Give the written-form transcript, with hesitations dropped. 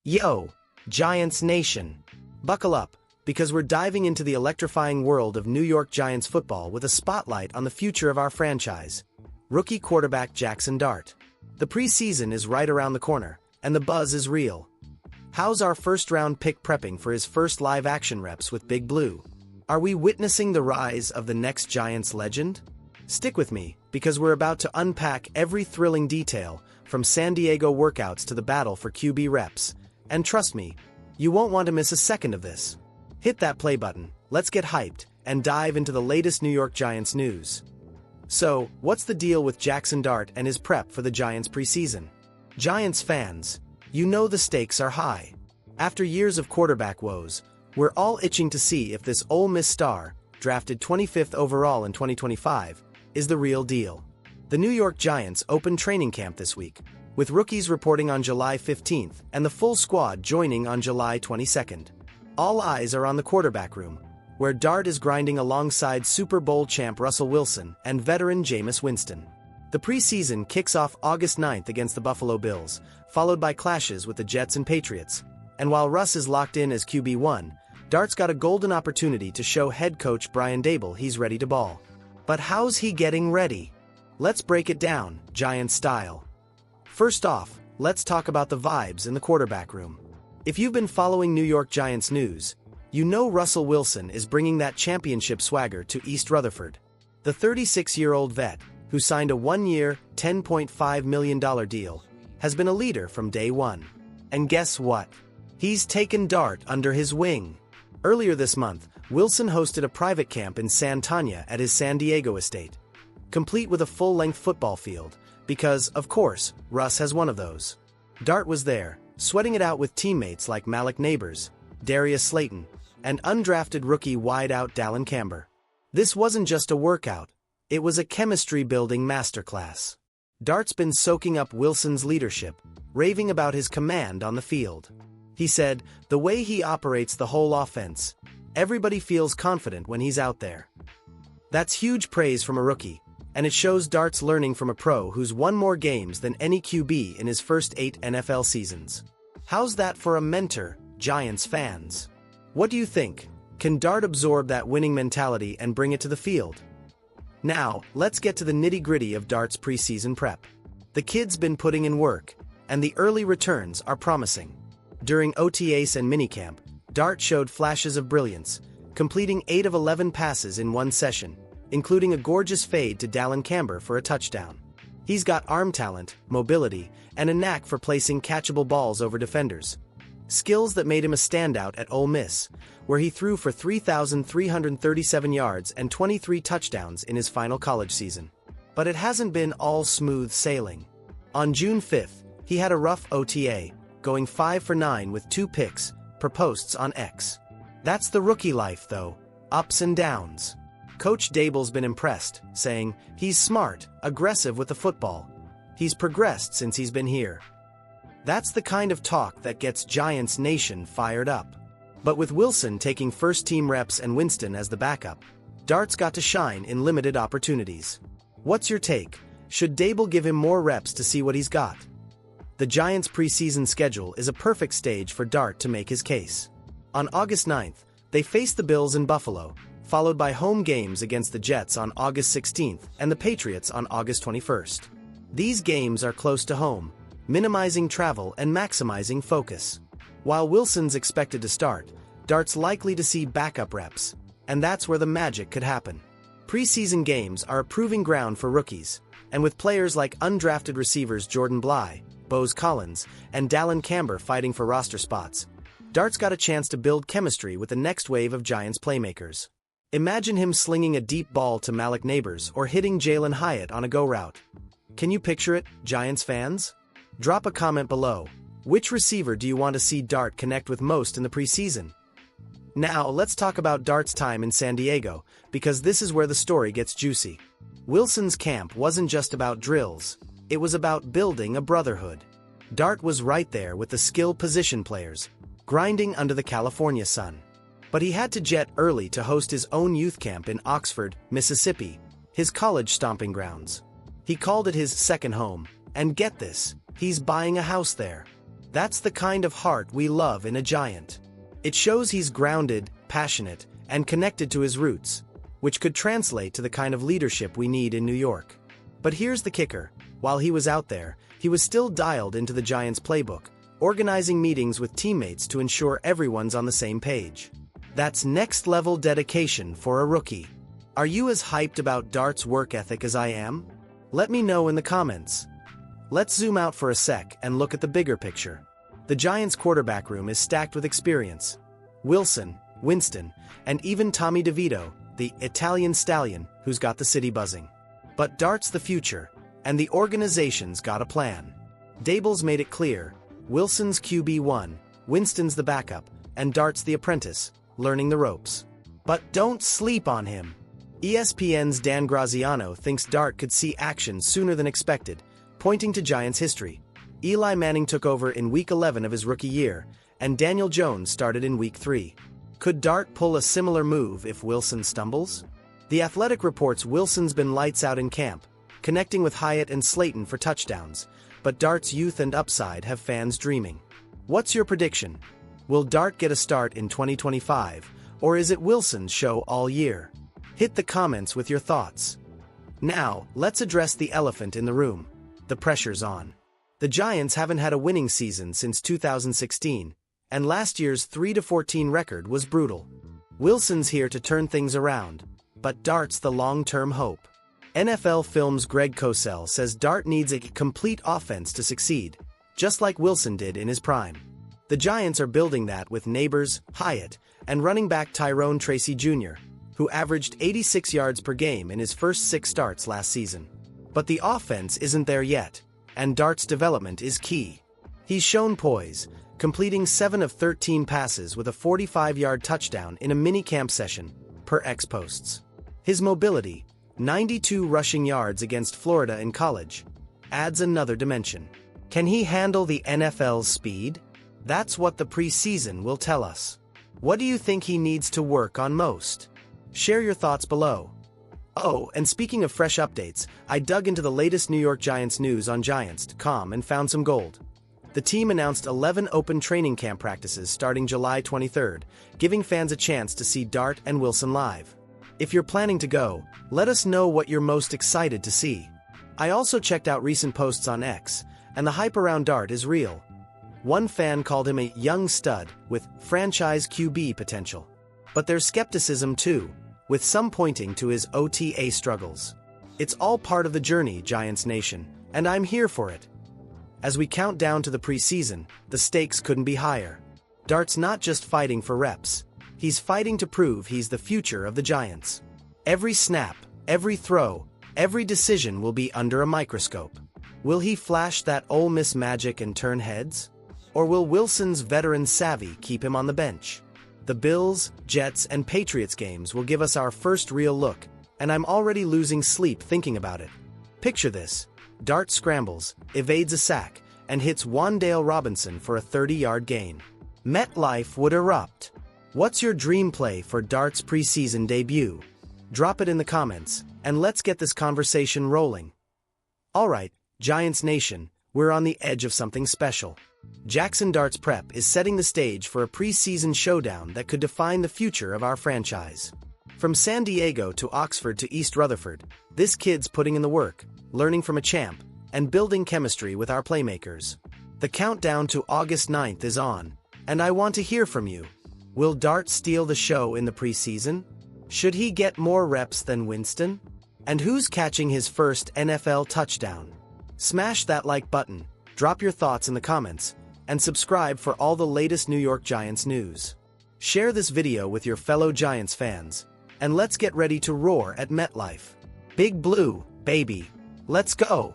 Yo, Giants Nation! Buckle up, because we're diving into the electrifying world of New York Giants football with a spotlight on the future of our franchise. Rookie quarterback Jackson Dart. The preseason is right around the corner, and the buzz is real. How's our first-round pick prepping for his first live-action reps with Big Blue? Are we witnessing the rise of the next Giants legend? Stick with me, because we're about to unpack every thrilling detail, from San Diego workouts to the battle for QB reps. And trust me, you won't want to miss a second of this. Hit that play button, let's get hyped, and dive into the latest New York Giants news. So, what's the deal with Jackson Dart and his prep for the Giants preseason? Giants fans, you know the stakes are high. After years of quarterback woes, we're all itching to see if this Ole Miss star, drafted 25th overall in 2025, is the real deal. The New York Giants opened training camp this week, with rookies reporting on July 15th and the full squad joining on July 22nd. All eyes are on the quarterback room, where Dart is grinding alongside Super Bowl champ Russell Wilson and veteran Jameis Winston. The preseason kicks off August 9th against the Buffalo Bills, followed by clashes with the Jets and Patriots. And while Russ is locked in as QB1, Dart's got a golden opportunity to show head coach Brian Daboll he's ready to ball. But how's he getting ready? Let's break it down, Giants style. First off, let's talk about the vibes in the quarterback room. If you've been following New York Giants news, you know Russell Wilson is bringing that championship swagger to East Rutherford. The 36-year-old vet, who signed a one-year, $10.5 million deal, has been a leader from day one. And guess what? He's taken Dart under his wing. Earlier this month, Wilson hosted a private camp in San Tanya at his San Diego estate, complete with a full-length football field, because, of course, Russ has one of those. Dart was there, sweating it out with teammates like Malik Nabers, Darius Slayton, and undrafted rookie wideout Dallin Camber. This wasn't just a workout, it was a chemistry-building masterclass. Dart's been soaking up Wilson's leadership, raving about his command on the field. He said, "The way he operates the whole offense, everybody feels confident when he's out there." That's huge praise from a rookie, and it shows Dart's learning from a pro who's won more games than any QB in his first 8 NFL seasons. How's that for a mentor, Giants fans? What do you think? Can Dart absorb that winning mentality and bring it to the field? Now, let's get to the nitty-gritty of Dart's preseason prep. The kid's been putting in work, and the early returns are promising. During OTAs and minicamp, Dart showed flashes of brilliance, completing 8 of 11 passes in one session, including a gorgeous fade to Dallin Camber for a touchdown. He's got arm talent, mobility, and a knack for placing catchable balls over defenders. Skills that made him a standout at Ole Miss, where he threw for 3,337 yards and 23 touchdowns in his final college season. But it hasn't been all smooth sailing. On June 5th, he had a rough OTA, going 5 for 9 with 2 picks, per posts on X. That's the rookie life, though, ups and downs. Coach Daboll's been impressed, saying, "He's smart, aggressive with the football. He's progressed since he's been here." That's the kind of talk that gets Giants Nation fired up. But with Wilson taking first-team reps and Winston as the backup, Dart's got to shine in limited opportunities. What's your take? Should Daboll give him more reps to see what he's got? The Giants' preseason schedule is a perfect stage for Dart to make his case. On August 9th, they face the Bills in Buffalo, followed by home games against the Jets on August 16th and the Patriots on August 21st. These games are close to home, minimizing travel and maximizing focus. While Wilson's expected to start, Dart's likely to see backup reps, and that's where the magic could happen. Preseason games are a proving ground for rookies, and with players like undrafted receivers Jordan Bly, Bose Collins, and Dallin Camber fighting for roster spots, Dart's got a chance to build chemistry with the next wave of Giants playmakers. Imagine him slinging a deep ball to Malik Nabers or hitting Jalen Hyatt on a go route. Can you picture it, Giants fans? Drop a comment below. Which receiver do you want to see Dart connect with most in the preseason? Now, let's talk about Dart's time in San Diego, because this is where the story gets juicy. Wilson's camp wasn't just about drills, it was about building a brotherhood. Dart was right there with the skilled position players, grinding under the California sun. But he had to jet early to host his own youth camp in Oxford, Mississippi, his college stomping grounds. He called it his second home, and get this, he's buying a house there. That's the kind of heart we love in a Giant. It shows he's grounded, passionate, and connected to his roots, which could translate to the kind of leadership we need in New York. But here's the kicker. While he was out there, he was still dialed into the Giants' playbook, organizing meetings with teammates to ensure everyone's on the same page. That's next-level dedication for a rookie. Are you as hyped about Dart's work ethic as I am? Let me know in the comments. Let's zoom out for a sec and look at the bigger picture. The Giants' quarterback room is stacked with experience. Wilson, Winston, and even Tommy DeVito, the Italian stallion who's got the city buzzing. But Dart's the future, and the organization's got a plan. Daboll's made it clear, Wilson's QB1, Winston's the backup, and Dart's the apprentice, learning the ropes. But don't sleep on him. ESPN's Dan Graziano thinks Dart could see action sooner than expected, pointing to Giants history. Eli Manning took over in Week 11 of his rookie year, and Daniel Jones started in Week 3. Could Dart pull a similar move if Wilson stumbles? The Athletic reports Wilson's been lights out in camp, connecting with Hyatt and Slayton for touchdowns, but Dart's youth and upside have fans dreaming. What's your prediction? Will Dart get a start in 2025, or is it Wilson's show all year? Hit the comments with your thoughts. Now, let's address the elephant in the room. The pressure's on. The Giants haven't had a winning season since 2016, and last year's 3-14 record was brutal. Wilson's here to turn things around, but Dart's the long-term hope. NFL Films' Greg Cosell says Dart needs a complete offense to succeed, just like Wilson did in his prime. The Giants are building that with Neighbors, Hyatt, and running back Tyrone Tracy Jr., who averaged 86 yards per game in his first 6 starts last season. But the offense isn't there yet, and Dart's development is key. He's shown poise, completing 7 of 13 passes with a 45-yard touchdown in a mini-camp session, per X-Posts. His mobility, 92 rushing yards against Florida in college, adds another dimension. Can he handle the NFL's speed? That's what the preseason will tell us. What do you think he needs to work on most? Share your thoughts below. Oh, and speaking of fresh updates, I dug into the latest New York Giants news on Giants.com and found some gold. The team announced 11 open training camp practices starting July 23rd, giving fans a chance to see Dart and Wilson live. If you're planning to go, let us know what you're most excited to see. I also checked out recent posts on X, and the hype around Dart is real. One fan called him a young stud with franchise QB potential. But there's skepticism too, with some pointing to his OTA struggles. It's all part of the journey, Giants Nation, and I'm here for it. As we count down to the preseason, the stakes couldn't be higher. Dart's not just fighting for reps. He's fighting to prove he's the future of the Giants. Every snap, every throw, every decision will be under a microscope. Will he flash that Ole Miss magic and turn heads? Or will Wilson's veteran savvy keep him on the bench? The Bills, Jets, and Patriots games will give us our first real look, and I'm already losing sleep thinking about it. Picture this. Dart scrambles, evades a sack, and hits Wan'Dale Robinson for a 30-yard gain. MetLife would erupt. What's your dream play for Dart's preseason debut? Drop it in the comments, and let's get this conversation rolling. Alright, Giants Nation, we're on the edge of something special. Jackson Dart's prep is setting the stage for a preseason showdown that could define the future of our franchise. From San Diego to Oxford to East Rutherford, this kid's putting in the work, learning from a champ, and building chemistry with our playmakers. The countdown to August 9th is on, and I want to hear from you. Will Dart steal the show in the preseason? Should he get more reps than Winston? And who's catching his first NFL touchdown? Smash that like button, drop your thoughts in the comments, and subscribe for all the latest New York Giants news. Share this video with your fellow Giants fans, and let's get ready to roar at MetLife. Big Blue, baby. Let's go!